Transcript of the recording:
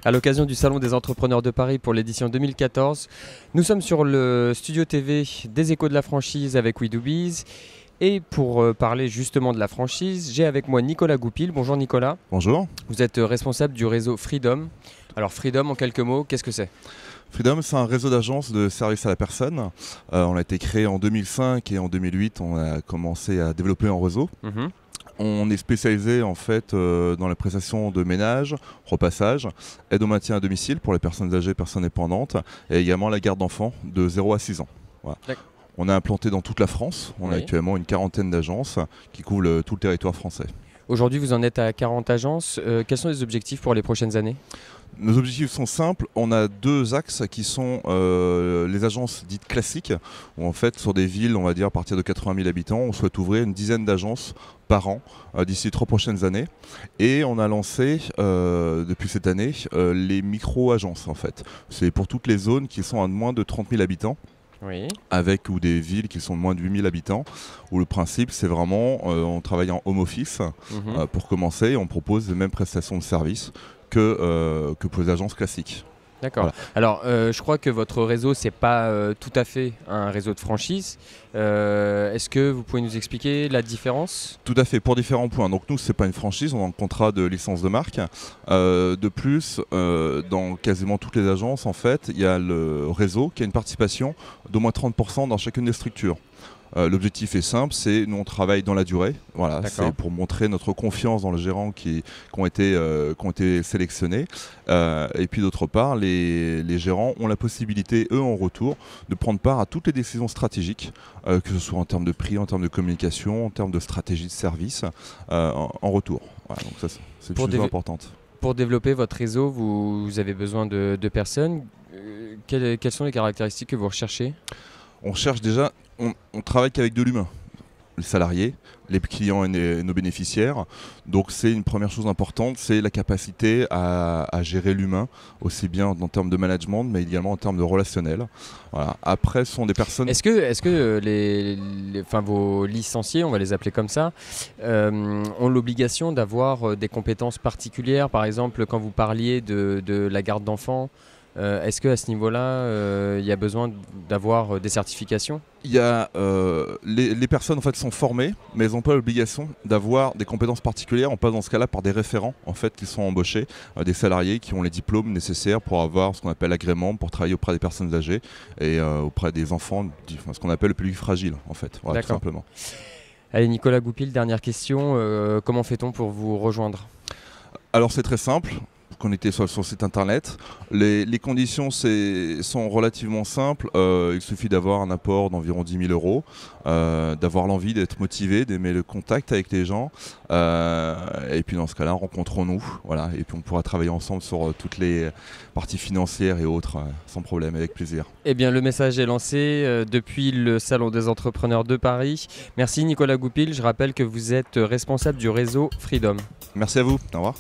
À l'occasion du Salon des entrepreneurs de Paris pour l'édition 2014, nous sommes sur le studio TV des Échos de la franchise avec We Do Biz. Et pour parler justement de la franchise, j'ai avec moi Nicolas Goupil. Bonjour Nicolas. Bonjour. Vous êtes responsable du réseau Freedom. Alors Freedom, en quelques mots, qu'est-ce que c'est ? Freedom, c'est un réseau d'agences de services à la personne. On a été créé en 2005 et en 2008, on a commencé à développer un réseau. On est spécialisé en fait dans la prestation de ménage, repassage, aide au maintien à domicile pour les personnes âgées, personnes dépendantes, et également la garde d'enfants de 0 à 6 ans. Voilà. On est implanté dans toute la France. On a actuellement une quarantaine d'agences qui couvrent tout le territoire français. Aujourd'hui, vous en êtes à 40 agences. Quels sont les objectifs pour les prochaines années ? Nos objectifs sont simples. On a deux axes qui sont les agences dites classiques, où en fait sur des villes, on va dire à partir de 80 000 habitants, on souhaite ouvrir une dizaine d'agences par an d'ici les 3 prochaines années. Et on a lancé depuis cette année les micro-agences en fait. C'est pour toutes les zones qui sont à moins de 30 000 habitants. Avec ou des villes qui sont de moins de 8 000 habitants, où le principe c'est vraiment on travaille en home office. Pour commencer, on propose les mêmes prestations de services que pour les agences classiques. D'accord. Voilà. Alors, je crois que votre réseau, c'est pas tout à fait un réseau de franchise. Est-ce que vous pouvez nous expliquer la différence ? Tout à fait, pour différents points. Donc nous, c'est pas une franchise, on a un contrat de licence de marque. De plus, dans quasiment toutes les agences, en fait, il y a le réseau qui a une participation d'au moins 30% dans chacune des structures. L'objectif est simple, c'est nous on travaille dans la durée, voilà, c'est pour montrer notre confiance dans les gérants qui ont été sélectionnés. Et puis d'autre part, les gérants ont la possibilité, eux en retour, de prendre part à toutes les décisions stratégiques, que ce soit en termes de prix, en termes de communication, en termes de stratégie de service, en retour. Voilà, donc ça, c'est une chose importante. Pour développer votre réseau, vous avez besoin de personnes. Quelles sont les caractéristiques que vous recherchez ? On cherche déjà, on travaille qu'avec de l'humain, les salariés, les clients et nos bénéficiaires. Donc c'est une première chose importante, c'est la capacité à gérer l'humain, aussi bien en termes de management, mais également en termes de relationnel. Voilà. Après, ce sont des personnes... Est-ce que vos licenciés, on va les appeler comme ça, ont l'obligation d'avoir des compétences particulières ? Par exemple, quand vous parliez de la garde d'enfants, est-ce qu'à ce niveau-là, il y a besoin d'avoir des certifications ? Il y a, les personnes en fait, sont formées, mais elles n'ont pas l'obligation d'avoir des compétences particulières. On passe dans ce cas-là par des référents en fait, qui sont embauchés, des salariés qui ont les diplômes nécessaires pour avoir ce qu'on appelle l'agrément, pour travailler auprès des personnes âgées et auprès des enfants, ce qu'on appelle le public fragile, en fait, voilà, tout simplement. Allez, Nicolas Goupil, dernière question. Comment fait-on pour vous rejoindre ? Alors c'est très simple. Qu'on était sur le site internet. Les conditions sont relativement simples. Il suffit d'avoir un apport d'environ 10 000 €, d'avoir l'envie d'être motivé, d'aimer le contact avec les gens. Et puis dans ce cas-là, rencontrons-nous. Voilà, et puis on pourra travailler ensemble sur toutes les parties financières et autres, sans problème, avec plaisir. Eh bien, le message est lancé depuis le Salon des entrepreneurs de Paris. Merci Nicolas Goupil. Je rappelle que vous êtes responsable du réseau Freedom. Merci à vous. Au revoir.